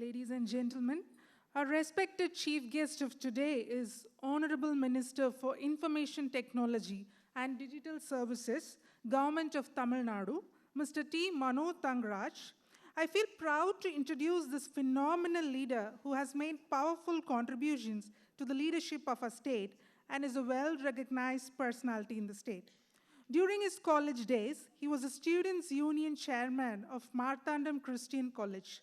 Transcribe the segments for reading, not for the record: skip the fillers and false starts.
Ladies and gentlemen, our respected chief guest of today is Honorable Minister for Information Technology and Digital Services, Government of Tamil Nadu, Mr. T. Mano Thangaraj. I feel proud to introduce this phenomenal leader who has made powerful contributions to the leadership of our state and is a well-recognized personality in the state. During his college days, he was a Students' Union Chairman of Marthandam Christian College.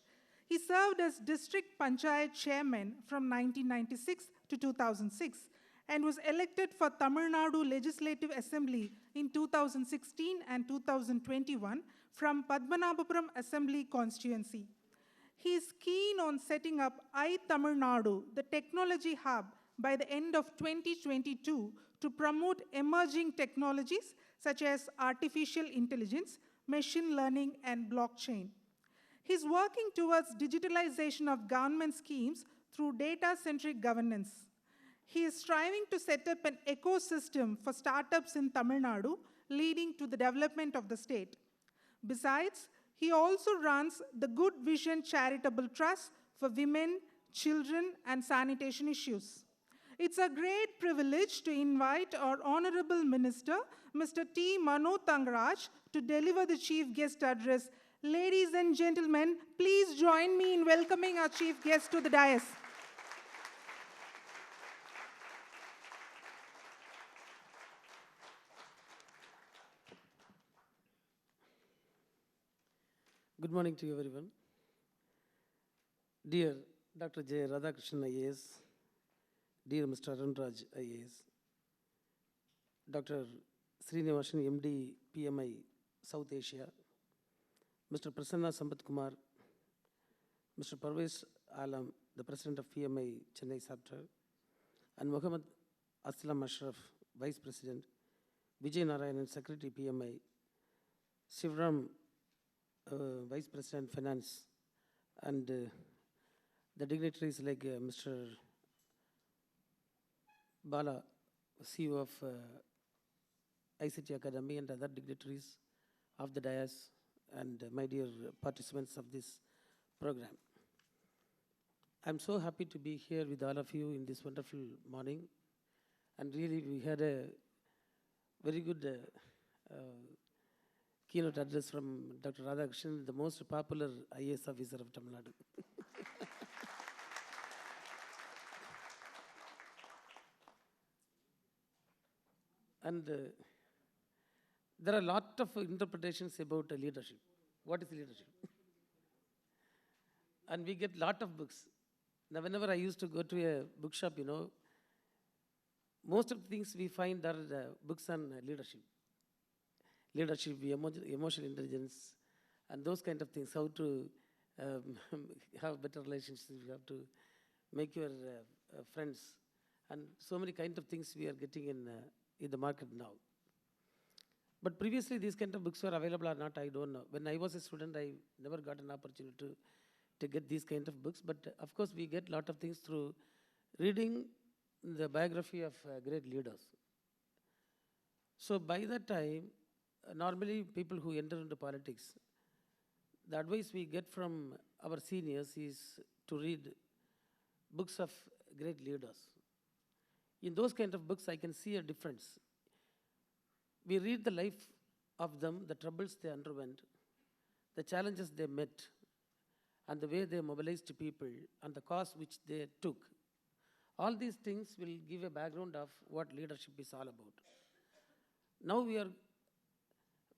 He served as District Panchayat Chairman from 1996 to 2006 and was elected for Tamil Nadu Legislative Assembly in 2016 and 2021 from Padmanabhapuram Assembly constituency. He is keen on setting up Tamil Nadu, the technology hub, by the end of 2022 to promote emerging technologies such as artificial intelligence, machine learning, and blockchain. He's working towards digitalization of government schemes through data-centric governance. He is striving to set up an ecosystem for startups in Tamil Nadu, leading to the development of the state. Besides, he also runs the Good Vision Charitable Trust for women, children, and sanitation issues. It's a great privilege to invite our Honorable Minister, Mr. T. Mano Thangaraj, to deliver the Chief Guest Address. Ladies and gentlemen, please join me in welcoming our Chief Guest to the dais. Good morning to you, everyone. Dear Dr. J. Radhakrishnan IAS, dear Mr. Arun Raj IAS, Dr. Srinivasan MD PMI South Asia, Mr. Prasanna Sampat Kumar, Mr. Parvez Alam, the President of PMI Chennai chapter, and Muhammad Aslam Ashraf, Vice President, Vijay Narayanan, Secretary PMI, Shivram, Vice President Finance, and the dignitaries like Mr. Bala, CEO of ICT Academy, and other dignitaries of the dais, and my dear participants of this program. I'm so happy to be here with all of you in this wonderful morning. And really, we had a very good keynote address from Dr. Radhakrishnan, the most popular IAS officer of Tamil Nadu. And there are a lot of interpretations about leadership. What is leadership? And we get a lot of books. Now, whenever I used to go to a bookshop, most of the things we find are books on leadership. Leadership, emotional intelligence, and those kind of things. How to have better relationships, you have to make your friends, and so many kind of things we are getting in the market now. But previously, these kind of books were available or not, I don't know. When I was a student, I never got an opportunity to get these kind of books. But of course, we get a lot of things through reading the biography of great leaders. So by that time, normally people who enter into politics, the advice we get from our seniors is to read books of great leaders. In those kind of books, I can see a difference. We read the life of them, the troubles they underwent, the challenges they met, and the way they mobilized people, and the cause which they took. All these things will give a background of what leadership is all about. Now we are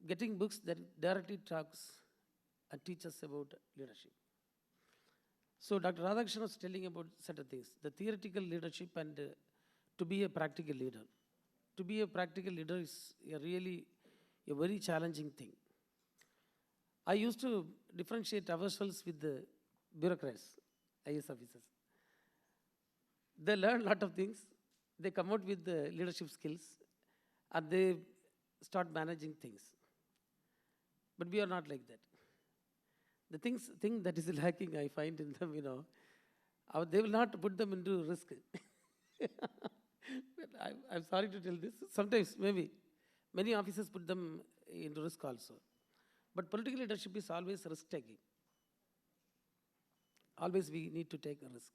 getting books that directly talks and teaches about leadership. So Dr. Radhakrishnan was telling about certain things, the theoretical leadership and to be a practical leader. To be a practical leader is really a very challenging thing. I used to differentiate ourselves with the bureaucrats, IAS officers. They learn a lot of things, they come out with the leadership skills, and they start managing things. But we are not like that. The thing that is lacking, I find in them, they will not put them into risk. I'm sorry to tell this. Sometimes, maybe, many officers put them into risk also. But political leadership is always risk-taking. Always we need to take a risk.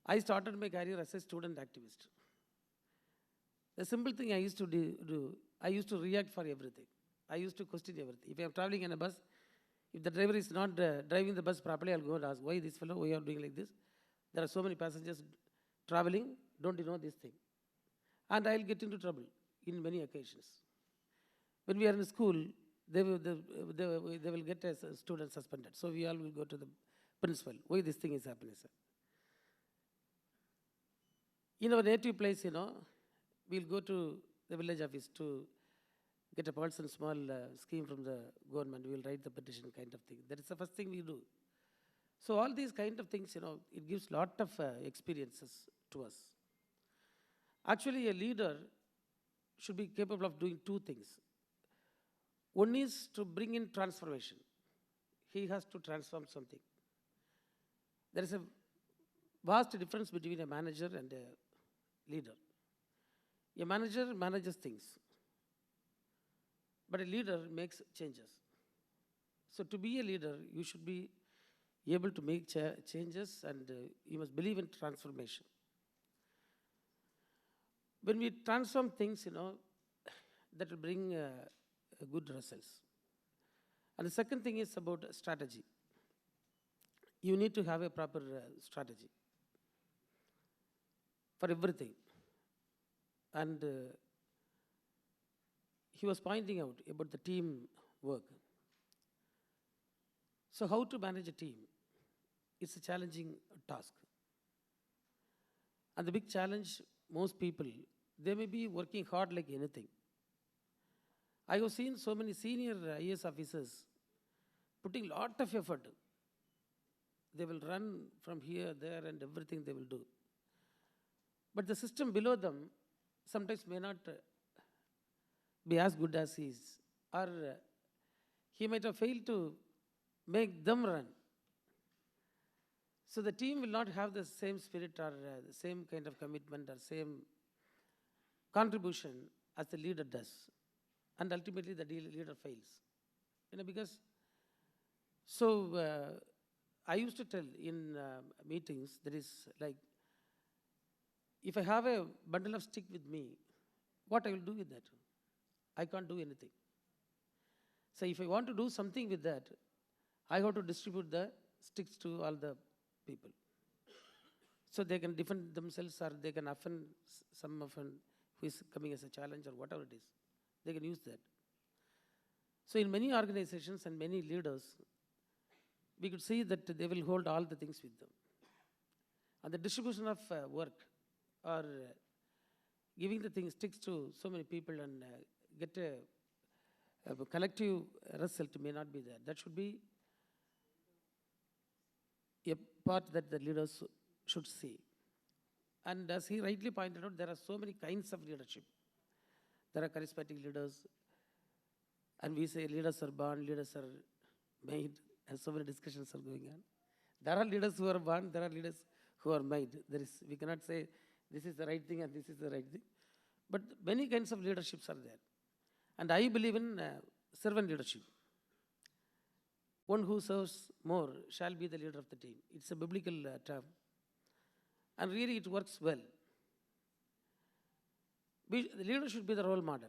I started my career as a student activist. The simple thing I used to do, I used to react for everything. I used to question everything. If I am traveling in a bus, if the driver is not driving the bus properly, I'll go and ask, why this fellow, why you are doing like this? There are so many passengers traveling, don't you know this thing? And I'll get into trouble in many occasions. When we are in school, they will get a student suspended. So we all will go to the principal. Why this thing is happening, sir? In our native place, we'll go to the village office to get a person small scheme from the government. We'll write the petition kind of thing. That is the first thing we do. So all these kind of things, it gives lot of experiences to us. Actually, a leader should be capable of doing two things. One is to bring in transformation. He has to transform something. There is a vast difference between a manager and a leader. A manager manages things, but a leader makes changes. So to be a leader, you should be able to make changes, and you must believe in transformation. When we transform things, that will bring good results. And the second thing is about strategy. You need to have a proper strategy for everything. And he was pointing out about the team work. So how to manage a team? It's a challenging task. And the big challenge, most people, they may be working hard like anything. I have seen so many senior IAS officers putting lot of effort. They will run from here, there, and everything they will do. But the system below them sometimes may not be as good as he is. Or he might have failed to make them run. So the team will not have the same spirit or the same kind of commitment or same contribution as the leader does. And ultimately the leader fails. Because, so I used to tell in meetings, there is like, if I have a bundle of stick with me, what I will do with that? I can't do anything. So if I want to do something with that, I have to distribute the sticks to all the people. So they can defend themselves, or they can offend someone who is coming as a challenge or whatever it is. They can use that. So in many organizations and many leaders, we could see that they will hold all the things with them. And the distribution of work or giving the things sticks to so many people and get a collective result may not be there. That should be a part that the leaders should see. And as he rightly pointed out, there are so many kinds of leadership. There are charismatic leaders, and we say leaders are born, leaders are made, and so many discussions are going on. There are leaders who are born, there are leaders who are made. We cannot say this is the right thing and this is the right thing. But many kinds of leaderships are there. And I believe in servant leadership. One who serves more shall be the leader of the team. It's a biblical term. And really it works well. The leader should be the role model.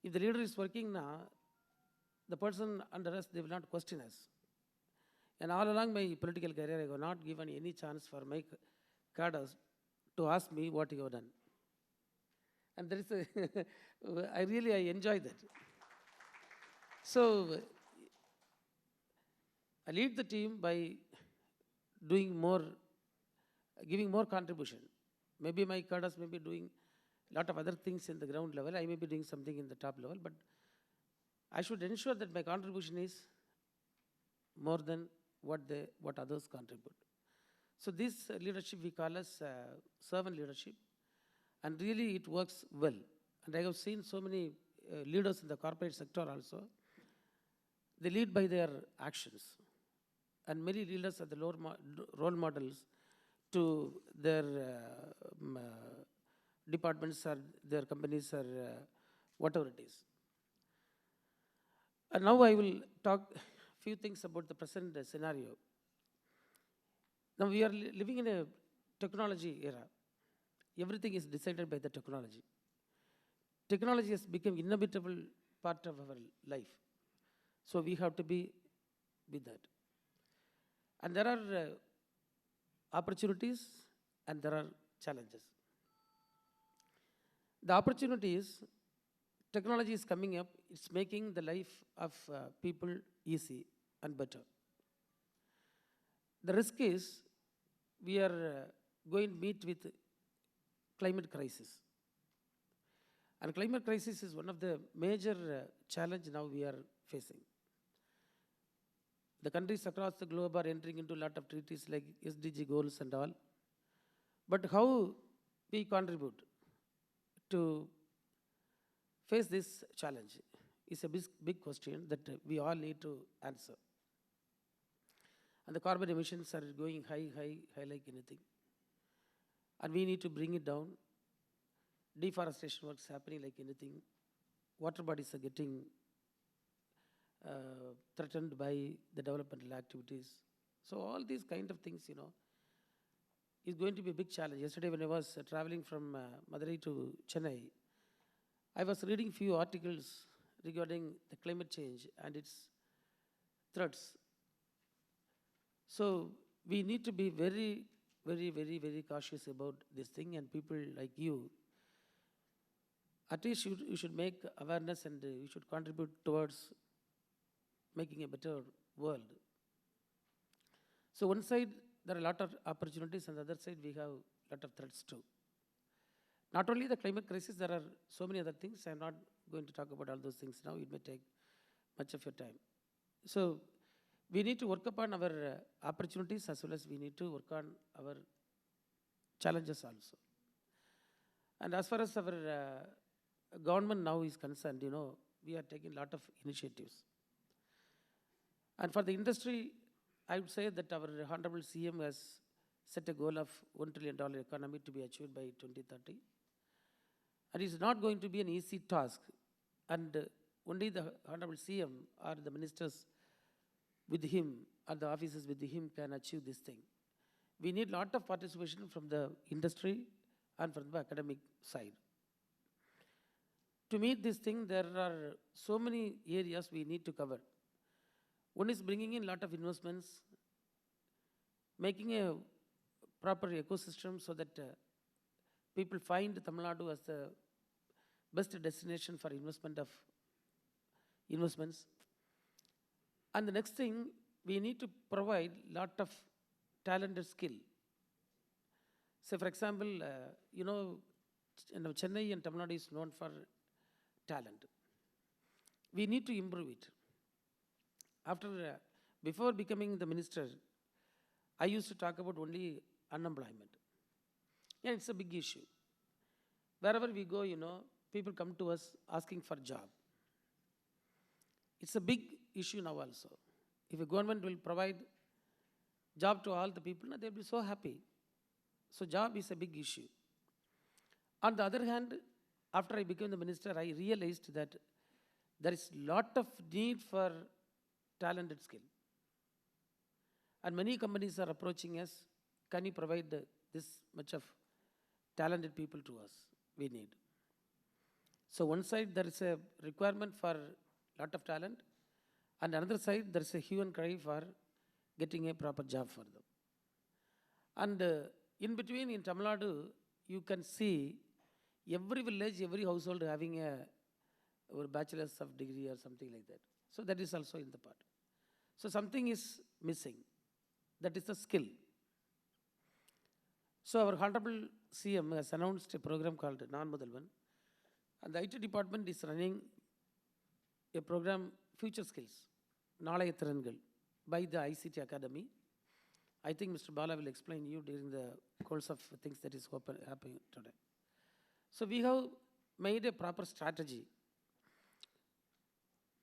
If the leader is working now, the person under us, they will not question us. And all along my political career, I have not given any chance for my cadres to ask me what you have done. And there is I enjoy that. So I lead the team by doing more, giving more contribution. Maybe my cadres may be doing a lot of other things in the ground level. I may be doing something in the top level, but I should ensure that my contribution is more than what others contribute. So this leadership we call as servant leadership, and really it works well. And I have seen so many leaders in the corporate sector also. They lead by their actions. And many leaders are the role models to their departments or their companies or whatever it is. And now I will talk few things about the present scenario. Now we are living in a technology era. Everything is decided by the technology. Technology has become inevitable part of our life. So we have to be with that. And there are opportunities and there are challenges. The opportunity is technology is coming up, it's making the life of people easy and better. The risk is we are going to meet with climate crisis. And climate crisis is one of the major challenge now we are facing. The countries across the globe are entering into a lot of treaties like SDG goals and all. But how we contribute to face this challenge is a big question that we all need to answer. And the carbon emissions are going high like anything. And we need to bring it down. Deforestation works happening like anything. Water bodies are getting threatened by the developmental activities. So all these kind of things, is going to be a big challenge. Yesterday when I was traveling from Madurai to Chennai, I was reading few articles regarding the climate change and its threats. So we need to be very cautious about this thing, and people like you, at least you should make awareness and you should contribute towards making a better world. So one side, there are a lot of opportunities, and the other side, we have a lot of threats too. Not only the climate crisis, there are so many other things. I'm not going to talk about all those things now. It may take much of your time. So we need to work upon our opportunities as well as we need to work on our challenges also. And as far as our government now is concerned, we are taking a lot of initiatives. And for the industry, I would say that our Honorable CM has set a goal of $1 trillion economy to be achieved by 2030. And it's not going to be an easy task. And only the Honorable CM or the ministers with him or the officers with him can achieve this thing. We need a lot of participation from the industry and from the academic side. To meet this thing, there are so many areas we need to cover. One is bringing in a lot of investments, making a proper ecosystem so that people find Tamil Nadu as the best destination for investments. And the next thing, we need to provide a lot of talented skill. Say, for example, Chennai and Tamil Nadu is known for talent. We need to improve it. Before becoming the minister, I used to talk about only unemployment. Yeah, it's a big issue. Wherever we go, people come to us asking for job. It's a big issue now also. If a government will provide job to all the people, they'll be so happy. So job is a big issue. On the other hand, after I became the minister, I realized that there is a lot of need for talented skill. And many companies are approaching us, can you provide this much of talented people to us? We need. So one side there is a requirement for a lot of talent, and another side there is a hue and cry for getting a proper job for them. And in between in Tamil Nadu, you can see every village, every household having a bachelor's of degree or something like that. So that is also in the part. So something is missing. That is the skill. So our Honorable CM has announced a program called Non-Mudalvan, and the IT department is running a program, Future Skills, Nalaya Thirangal, by the ICT Academy. I think Mr. Bala will explain you during the course of things that is happening today. So we have made a proper strategy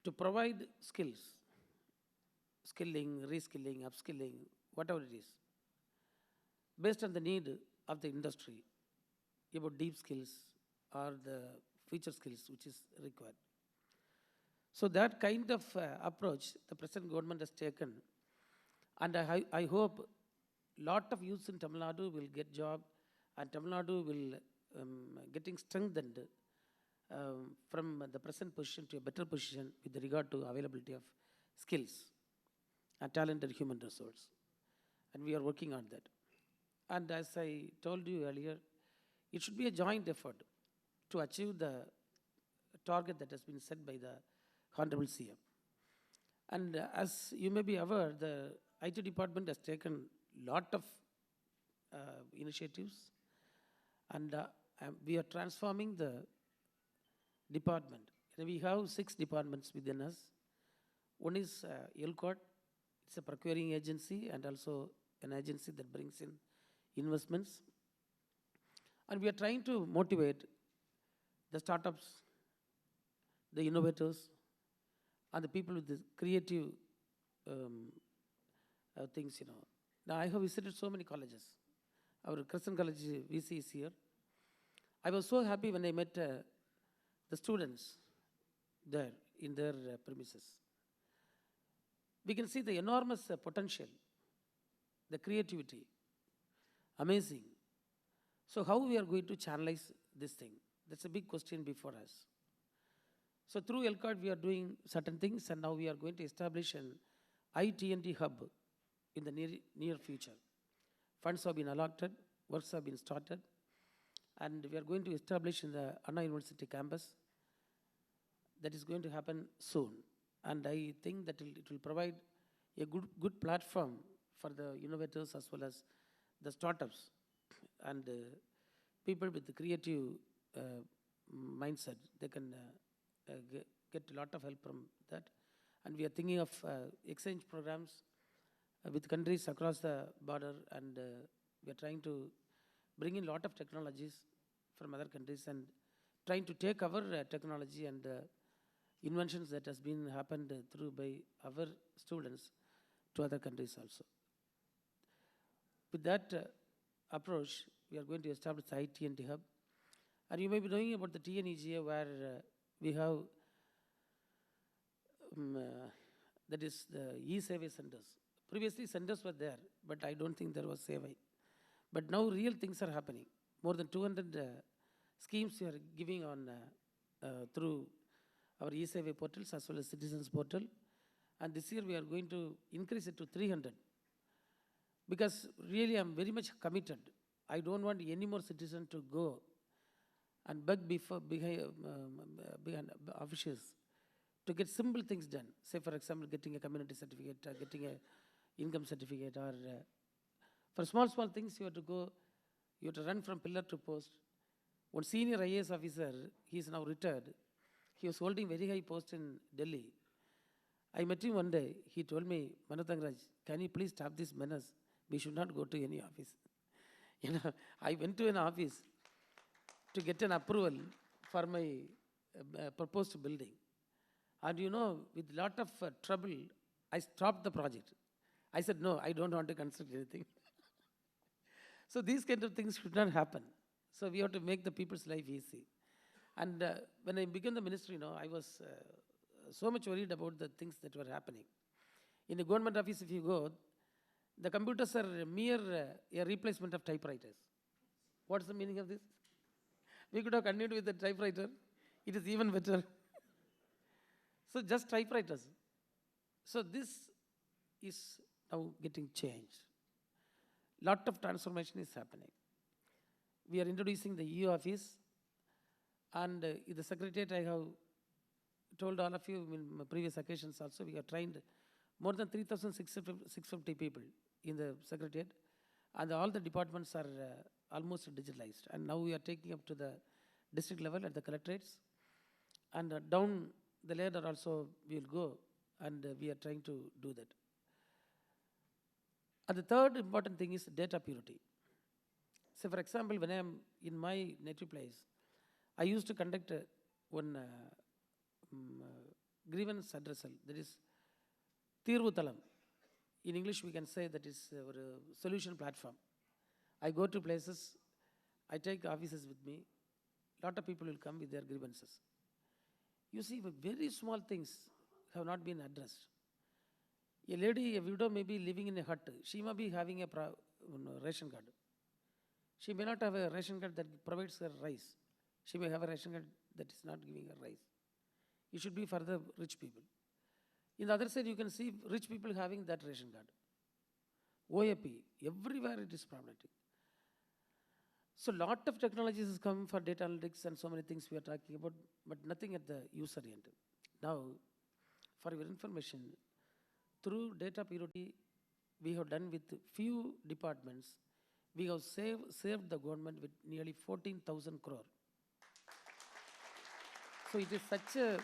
to provide skills, skilling, reskilling, upskilling, whatever it is, based on the need of the industry, about deep skills or the future skills which is required. So that kind of approach the present government has taken, and I hope lot of youths in Tamil Nadu will get job, and Tamil Nadu will getting strengthened from the present position to a better position with regard to availability of skills and talented human resource. And we are working on that. And as I told you earlier, it should be a joint effort to achieve the target that has been set by the Honorable CM. And as you may be aware, the IT department has taken lot of initiatives, and we are transforming the department. We have 6 departments within us. One is LCOT, it's a procuring agency and also an agency that brings in investments. And we are trying to motivate the startups, the innovators, and the people with the creative things, Now I have visited so many colleges. Our Crescent College VC is here. I was so happy when I met the students there in their premises. We can see the enormous potential, the creativity, amazing. So how we are going to channelize this thing? That's a big question before us. So through LCAD, we are doing certain things, and now we are going to establish an IT&T hub in the near future. Funds have been allotted, works have been started, and we are going to establish in the Anna University campus. That is going to happen soon. And I think that it will provide a good platform for the innovators as well as the startups and people with the creative mindset. They can get a lot of help from that. And we are thinking of exchange programs with countries across the border, and we are trying to bring in a lot of technologies from other countries and trying to take our technology and inventions that has been happened through by our students to other countries also. With that approach, we are going to establish the IT&T hub. And you may be knowing about the TNEGA, where we have that is the e-survey centers. Previously centers were there, but I don't think there was survey. But now real things are happening. More than 200 schemes we are giving on through our e-survey portals as well as citizens portal. And this year we are going to increase it to 300. Because really I'm very much committed. I don't want any more citizen to go and beg behind officials to get simple things done. Say for example, getting a community certificate, getting a income certificate, or for small things you have to go, you have to run from pillar to post. One senior IAS officer, he is now retired. He was holding very high post in Delhi. I met him one day. He told me, Mano Thangaraj, can you please stop this menace? We should not go to any office. I went to an office to get an approval for my proposed building. And with a lot of trouble, I stopped the project. I said, no, I don't want to construct anything. So these kind of things should not happen. So we have to make the people's life easy. And when I became the minister, I was so much worried about the things that were happening. In the government office, if you go, the computers are mere a replacement of typewriters. What's the meaning of this? We could have continued with the typewriter. It is even better. So just typewriters. So this is now getting changed. Lot of transformation is happening. We are introducing the EU office, and in the secretariat I have told all of you in my previous occasions also, we have trained more than 3,650 people in the secretariat, and all the departments are almost digitalized. And now we are taking up to the district level at the collectorates, and down the ladder also we will go, and we are trying to do that. And the third important thing is data purity. So for example, when I am in my native place, I used to conduct one grievance addressal, that is Tirvu Talam. In English we can say that is our solution platform. I go to places, I take officers with me, lot of people will come with their grievances. You see, very small things have not been addressed. A lady, a widow may be living in a hut. She may be having a ration card. She may not have a ration card that provides her rice. She may have a ration card that is not giving her rice. It should be for the rich people. In the other side, you can see rich people having that ration card. OAP, everywhere it is problematic. So lot of technologies has come for data analytics and so many things we are talking about, but nothing at the user end. Now, for your information, through data purity, we have done with few departments, we have saved the government with nearly 14,000 crore. So it is such a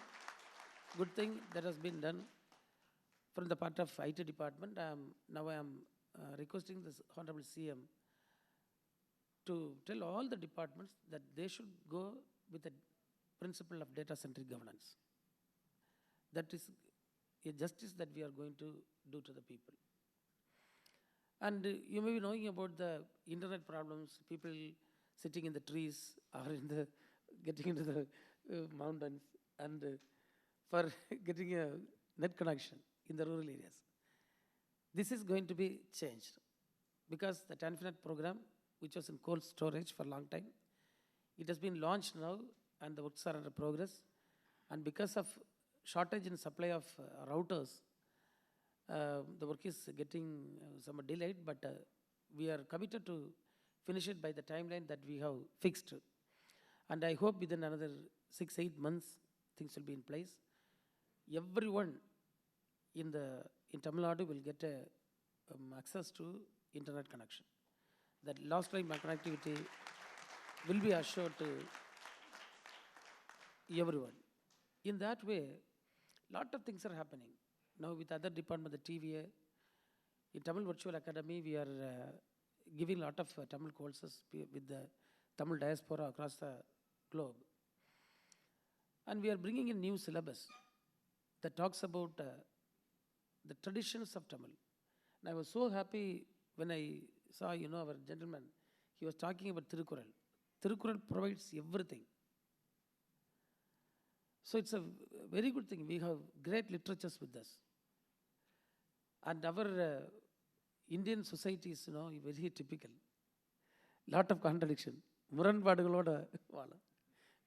good thing that has been done from the part of IT department. Now I am requesting this Honorable CM to tell all the departments that they should go with the principle of data-centric governance. That is a justice that we are going to do to the people. And you may be knowing about the internet problems, people sitting in the trees or in the getting into the mountains and for getting a net connection in the rural areas. This is going to be changed because the TANFINET program, which was in cold storage for a long time, it has been launched now and the works are under progress. And because of shortage in supply of routers, the work is getting somewhat delayed, but we are committed to finish it by the timeline that we have fixed. And I hope within another 6-8 months, things will be in place. Everyone in Tamil Nadu will get access to internet connection. That last line connectivity will be assured to everyone. In that way, lot of things are happening. Now with other department, the TVA, in Tamil Virtual Academy, we are giving lot of Tamil courses with the Tamil diaspora across the globe. And we are bringing in new syllabus that talks about the traditions of Tamil. And I was so happy when I saw, our gentleman, he was talking about Tirukural. Tirukural provides everything. So it's a very good thing. We have great literatures with us. And our Indian society is, very typical. Lot of contradiction. Muranpadugaloda vaala.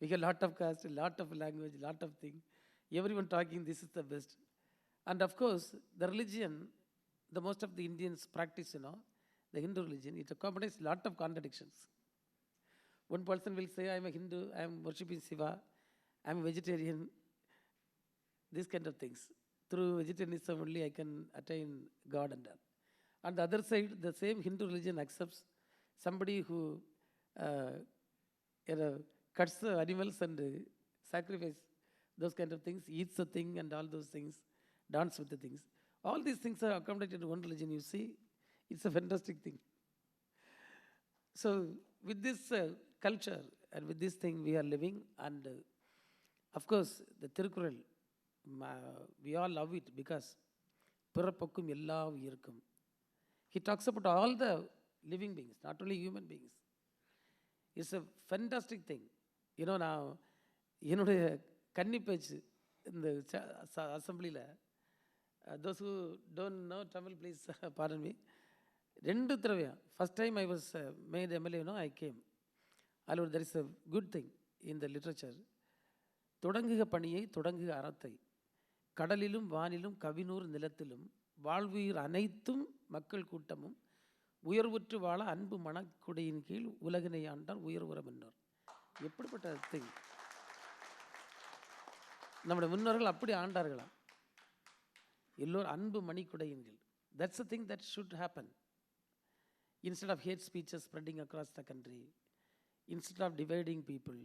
We have lot of caste, lot of language, lot of things. Everyone talking, this is the best. And of course, the religion, the most of the Indians practice, the Hindu religion, it accommodates lot of contradictions. One person will say, I am a Hindu, I am worshipping Shiva, I am a vegetarian, these kind of things. Through vegetarianism only I can attain God and all. On the other side, the same Hindu religion accepts somebody who cuts the animals and sacrifice those kind of things, eats the thing and all those things, dance with the things. All these things are accommodated in one religion, you see. It's a fantastic thing. So with this culture and with this thing we are living, and of course the Tirukural, we all love it because Pirapakkum ella uyirkum. He talks about all the living beings, not only human beings. It's a fantastic thing. Now, Kanni page in the assembly, those who don't know Tamil, please pardon me. First time I was made MLA, I came. Although there is a good thing in the literature. Thodanguga paniyai, thodanguga arathai. Kadalilum, vanilum, kavinur, nilathilum, வாழ்வுயிர் அனைத்தும் மக்கள் கூட்டமும் உயர்வுற்று வாழ அன்பு மனக்குடையின் கீழ் உலகினை ஆண்டார் உயர்வுறம் என்றார். எப்படிப்பட்ட thing! நம்முடைய முன்னோர்கள் அப்படி ஆண்டார்களாம். எல்லோரும் அன்பு மணிக்குடையின் கீழ். That's the thing that should happen. Instead of hate speeches spreading across the country, instead of dividing people,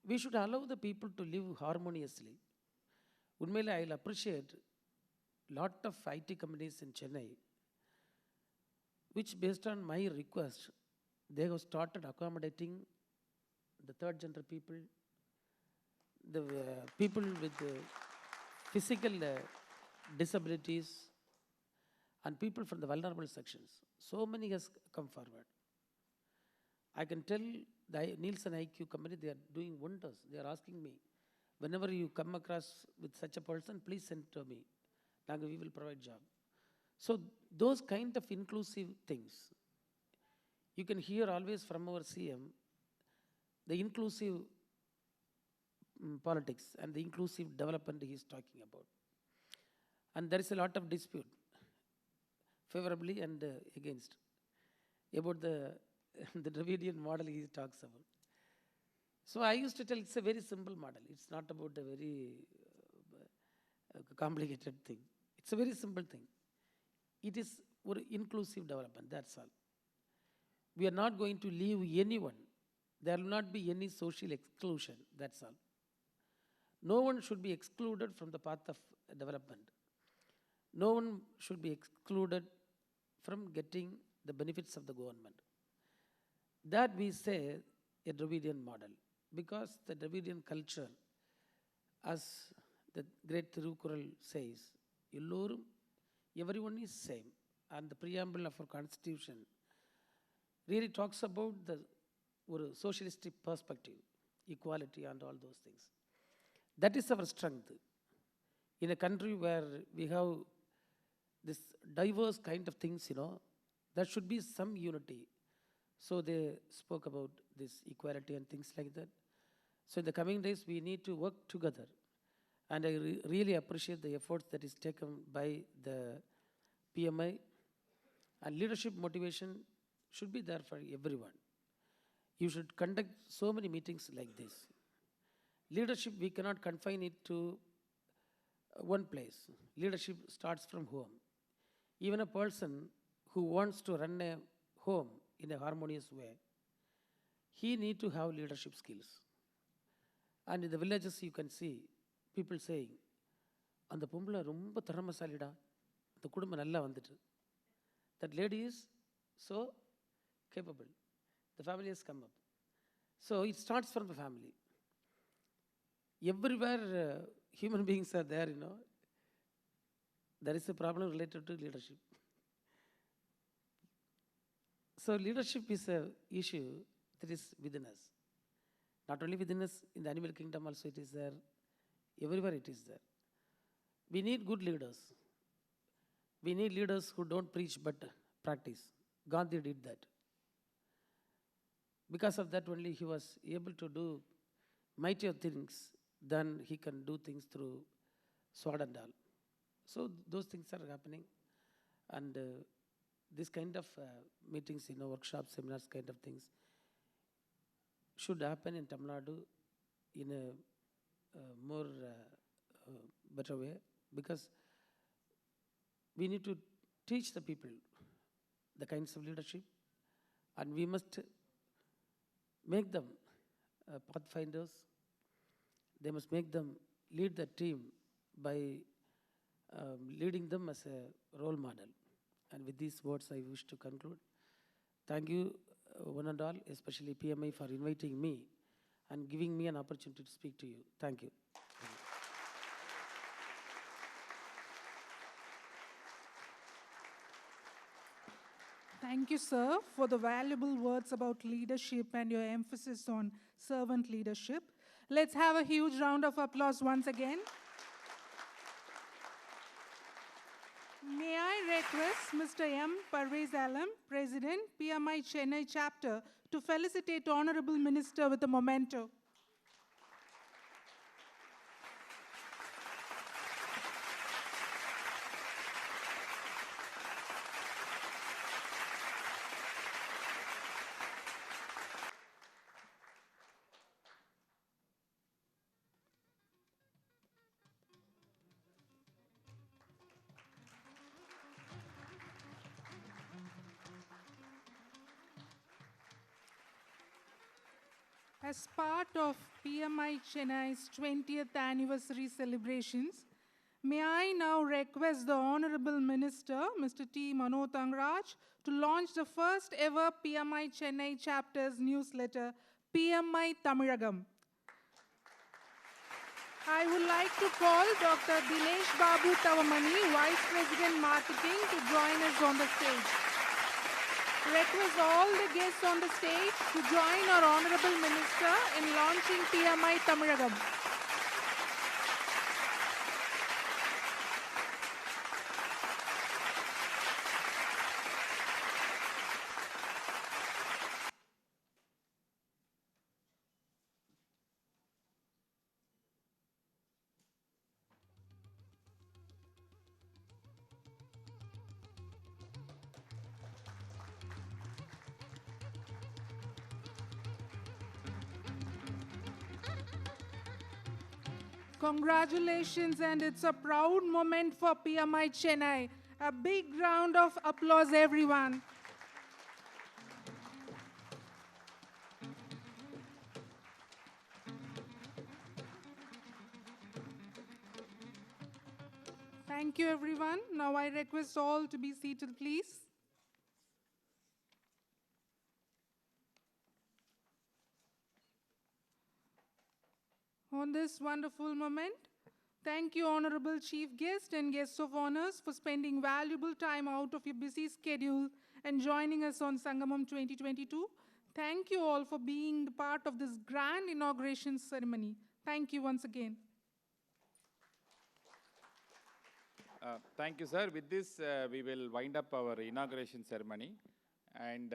we should allow the people to live harmoniously. உண்மையிலே I'll appreciate lot of IT companies in Chennai, which based on my request, they have started accommodating the third gender people, the people with physical disabilities, and people from the vulnerable sections. So many has come forward. I can tell the Nielsen IQ company, they are doing wonders. They are asking me, Whenever you come across with such a person, please send to me. We will provide job. So those kind of inclusive things, you can hear always from our CM, the inclusive politics and the inclusive development he is talking about. And there is a lot of dispute, favorably and against, about the Dravidian model he talks about. So I used to tell it's a very simple model. It's not about a very complicated thing. It's a very simple thing. It is inclusive development, that's all. We are not going to leave anyone. There will not be any social exclusion, that's all. No one should be excluded from the path of development. No one should be excluded from getting the benefits of the government. That we say a Dravidian model, because the Dravidian culture, as the great Thirukural says, everyone is same. And the preamble of our constitution really talks about the socialistic perspective, equality and all those things. That is our strength. In a country where we have this diverse kind of things, there should be some unity. So they spoke about this equality and things like that. So in the coming days, we need to work together. And I really appreciate the efforts that is taken by the PMI. And leadership motivation should be there for everyone. You should conduct so many meetings like this. Leadership, we cannot confine it to one place. Leadership starts from home. Even a person who wants to run a home in a harmonious way, he needs to have leadership skills. And in the villages, you can see people saying, "And the pumbla rumba tharamasalida, the kudumba nalla vandittu." That lady is so capable. The family has come up. So it starts from the family. Everywhere human beings are there, there is a problem related to leadership. So leadership is an issue that is within us. Not only within us, in the animal kingdom also it is there. Everywhere it is there. We need good leaders. We need leaders who don't preach but practice. Gandhi did that. Because of that only he was able to do mightier things than he can do things through sword and all. So those things are happening. And this kind of meetings, workshops, seminars, kind of things should happen in Tamil Nadu in a more better way, because we need to teach the people the kinds of leadership, and we must make them pathfinders. They must make them lead the team by leading them as a role model. And with these words, I wish to conclude. Thank you, one and all, especially PMI, for inviting me and giving me an opportunity to speak to you. Thank you. Thank you, sir, for the valuable words about leadership and your emphasis on servant leadership. Let's have a huge round of applause once again. May I request Mr. M. Parvez Alam, President, PMI Chennai Chapter, to felicitate Honorable Minister with a memento. As part of PMI Chennai's 20th anniversary celebrations, may I now request the Honorable Minister, Mr. T. Mano Thangaraj, to launch the first ever PMI Chennai chapter's newsletter, PMI Tamilagam. I would like to call Dr. Dinesh Babu Tavamani, Vice President Marketing, to join us on the stage. Request all the guests on the stage to join our Honorable Minister in launching PMI Tamilagam. Congratulations, and it's a proud moment for PMI Chennai. A big round of applause, everyone. Thank you, everyone. Now I request all to be seated, please. On this wonderful moment, thank you, Honorable Chief Guest and Guests of Honors, for spending valuable time out of your busy schedule and joining us on Sangamam 2022. Thank you all for being part of this grand inauguration ceremony. Thank you once again. Thank you, sir. With this, we will wind up our inauguration ceremony. And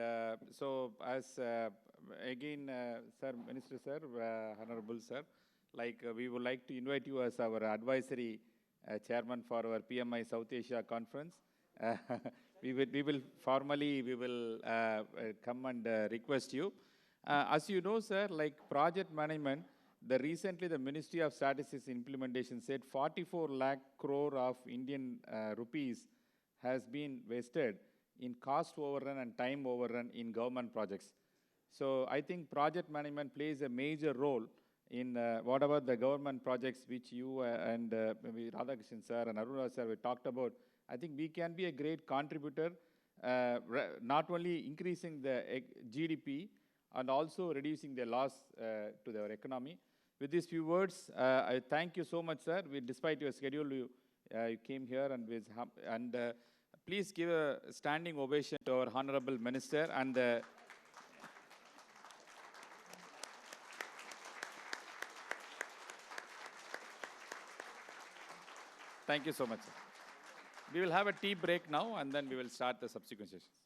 so, as again, sir, Minister, sir, Honorable, sir, we would like to invite you as our advisory chairman for our PMI South Asia conference. we will formally come and request you. As you know, sir, project management, recently the Ministry of Statistics Implementation said 44 lakh crore of Indian rupees has been wasted in cost overrun and time overrun in government projects. So I think project management plays a major role in whatever the government projects which you and maybe Radhakrishnan sir and Aruna sir we talked about. I think we can be a great contributor, not only increasing the GDP and also reducing the loss to their economy. With these few words, I thank you so much, sir. Despite your schedule, you came here and please give a standing ovation to our Honorable Minister and thank you so much, sir. We will have a tea break now and then we will start the subsequent sessions.